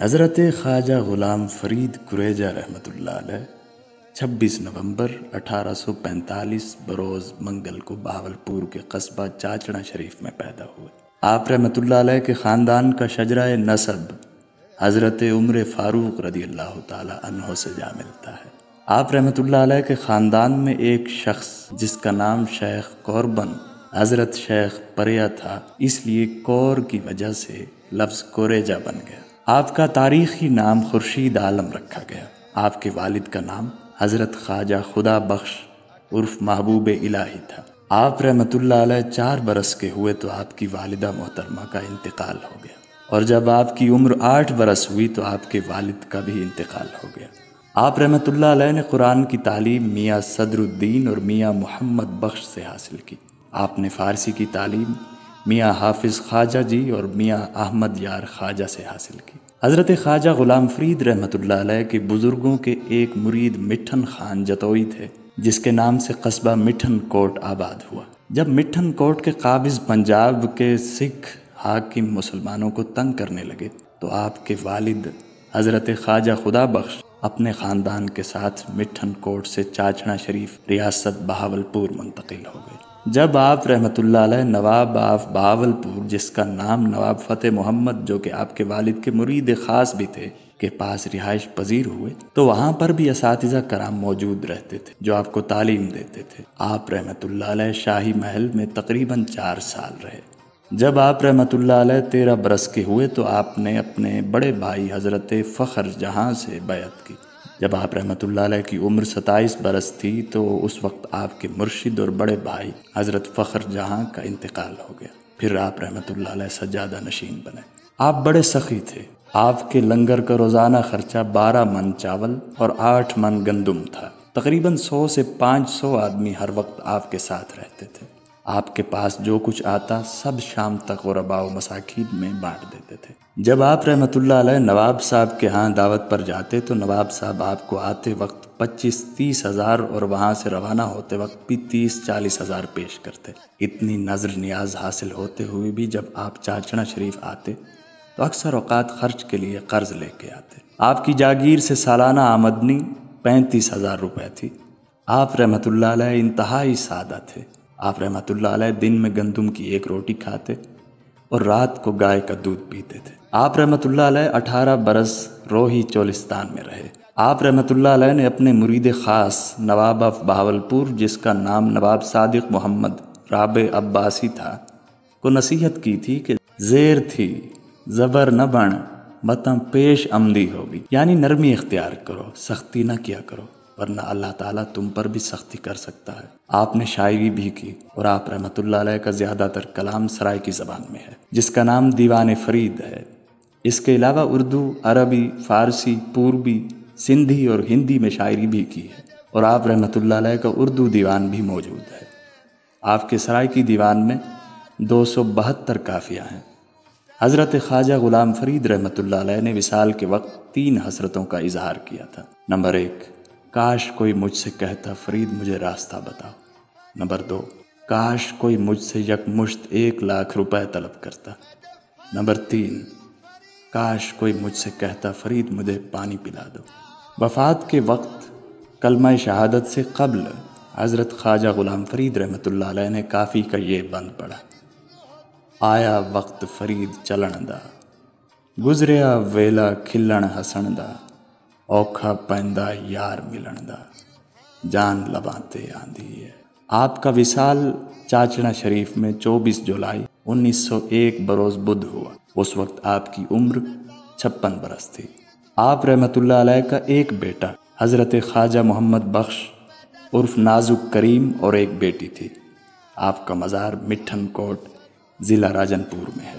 حضرت خواجہ غلام فرید کریجہ رحمۃ اللہ علیہ 26 نومبر 1845 بروز منگل کو بہاولپور کے قصبہ چاچڑا شریف میں پیدا ہوئے۔ آپ رحمۃ اللہ علیہ کے خاندان کا شجرہ نسب حضرت عمر فاروق رضی اللہ تعالی عنہ سے جا ملتا ہے۔ آپ رحمۃ اللہ علیہ کے خاندان میں ایک شخص جس کا نام شیخ قوربن حضرت شیخ پریا تھا، اس لیے کور کی وجہ سے لفظ کوریجہ بن گیا۔ آپ کا تاریخی نام خورشید عالم رکھا گیا۔ آپ کے والد کا نام حضرت خواجہ خدا بخش عرف محبوب الہی تھا۔ آپ رحمۃ اللہ علیہ 4 برس کے ہوئے تو آپ کی والدہ محترمہ کا انتقال ہو گیا، اور جب آپ کی عمر 8 برس ہوئی تو آپ کے والد کا بھی انتقال ہو گیا۔ آپ رحمۃ اللہ علیہ نے قرآن کی تعلیم میاں صدر الدین اور میاں محمد بخش سے حاصل کی۔ آپ نے فارسی کی تعلیم میاں حافظ خواجہ جی اور میاں احمد یار خواجہ سے حاصل کی۔ حضرت خواجہ غلام فرید رحمۃ اللہ علیہ کے بزرگوں کے ایک مرید مٹھن خان جتوئی تھے، جس کے نام سے قصبہ مٹھن کوٹ آباد ہوا۔ جب مٹھن کوٹ کے قابض پنجاب کے سکھ حاکم مسلمانوں کو تنگ کرنے لگے تو آپ کے والد حضرت خواجہ خدا بخش اپنے خاندان کے ساتھ مٹھن کوٹ سے چاچڑا شریف ریاست بہاولپور منتقل ہو گئے۔ جب آپ رحمۃ اللہ علیہ نواب آف بہاولپور، جس کا نام نواب فتح محمد جو کہ آپ کے والد کے مرید خاص بھی تھے، کے پاس رہائش پذیر ہوئے تو وہاں پر بھی اساتذہ کرام موجود رہتے تھے جو آپ کو تعلیم دیتے تھے۔ آپ رحمۃ اللہ علیہ شاہی محل میں تقریباً 4 سال رہے۔ جب آپ رحمۃ اللہ علیہ 13 برس کے ہوئے تو آپ نے اپنے بڑے بھائی حضرت فخر جہاں سے بیعت کی۔ جب آپ رحمۃ اللہ علیہ کی عمر 27 برس تھی تو اس وقت آپ کے مرشد اور بڑے بھائی حضرت فخر جہاں کا انتقال ہو گیا۔ پھر آپ رحمۃ اللہ علیہ سجادہ نشین بنے۔ آپ بڑے سخی تھے۔ آپ کے لنگر کا روزانہ خرچہ 12 من چاول اور 8 من گندم تھا۔ تقریباً 100 سے 500 آدمی ہر وقت آپ کے ساتھ رہتے تھے۔ آپ کے پاس جو کچھ آتا سب شام تک غرباء و مساکین میں بانٹ دیتے تھے۔ جب آپ رحمۃ اللہ علیہ نواب صاحب کے ہاں دعوت پر جاتے تو نواب صاحب آپ کو آتے وقت 25-30 ہزار اور وہاں سے روانہ ہوتے وقت بھی 30-40 ہزار پیش کرتے۔ اتنی نظر نیاز حاصل ہوتے ہوئے بھی جب آپ چاچڑا شریف آتے تو اکثر اوقات خرچ کے لیے قرض لے کے آتے۔ آپ کی جاگیر سے سالانہ آمدنی 35,000 روپے تھی۔ آپ رحمۃ اللہ علیہ انتہائی سادہ تھے۔ آپ رحمۃ اللہ علیہ دن میں گندم کی 1 روٹی کھاتے اور رات کو گائے کا دودھ پیتے تھے۔ آپ رحمۃ اللہ علیہ 18 برس روہی چولستان میں رہے۔ آپ رحمۃ اللہ علیہ نے اپنے مرید خاص نواب آف بہاولپور، جس کا نام نواب صادق محمد رابع عباسی تھا، کو نصیحت کی تھی کہ زیر تھی زبر نہ بن متم پیش آمدی ہوگی، یعنی نرمی اختیار کرو، سختی نہ کیا کرو، ورنہ اللہ تعالیٰ تم پر بھی سختی کر سکتا ہے۔ آپ نے شاعری بھی کی اور آپ رحمۃ اللہ علیہ کا زیادہ تر کلام سرائے کی زبان میں ہے، جس کا نام دیوان فرید ہے۔ اس کے علاوہ اردو، عربی، فارسی، پوربی، سندھی اور ہندی میں شاعری بھی کی ہے، اور آپ رحمۃ اللہ علیہ کا اردو دیوان بھی موجود ہے۔ آپ کے سرائے کی دیوان میں 272 قافیہ ہیں۔ حضرت خواجہ غلام فرید رحمۃ اللہ علیہ نے وصال کے وقت 3 حسرتوں کا اظہار کیا تھا۔ نمبر 1، کاش کوئی مجھ سے کہتا فرید مجھے راستہ بتاؤ۔ نمبر 2، کاش کوئی مجھ سے یکمشت 1 لاکھ روپے طلب کرتا۔ نمبر 3، کاش کوئی مجھ سے کہتا فرید مجھے پانی پلا دو۔ وفات کے وقت کلمہ شہادت سے قبل حضرت خواجہ غلام فرید رحمۃ اللہ علیہ نے کافی کا یہ بند پڑھا: آیا وقت فرید چلن دا، گزریا ویلا کھلن ہسن دا، اوکھا پیندا یار ملن دا، جان لباتے آندھی ہے۔ آپ کا وصال چاچڑا شریف میں 24 جولائی 1901 بروز بدھ ہوا۔ اس وقت آپ کی عمر 56 برس تھی۔ آپ رحمۃ اللہ علیہ کا ایک بیٹا حضرت خواجہ محمد بخش عرف نازک کریم اور ایک بیٹی تھی۔ آپ کا مزار مٹھن کوٹ ضلع راجن پور میں ہے۔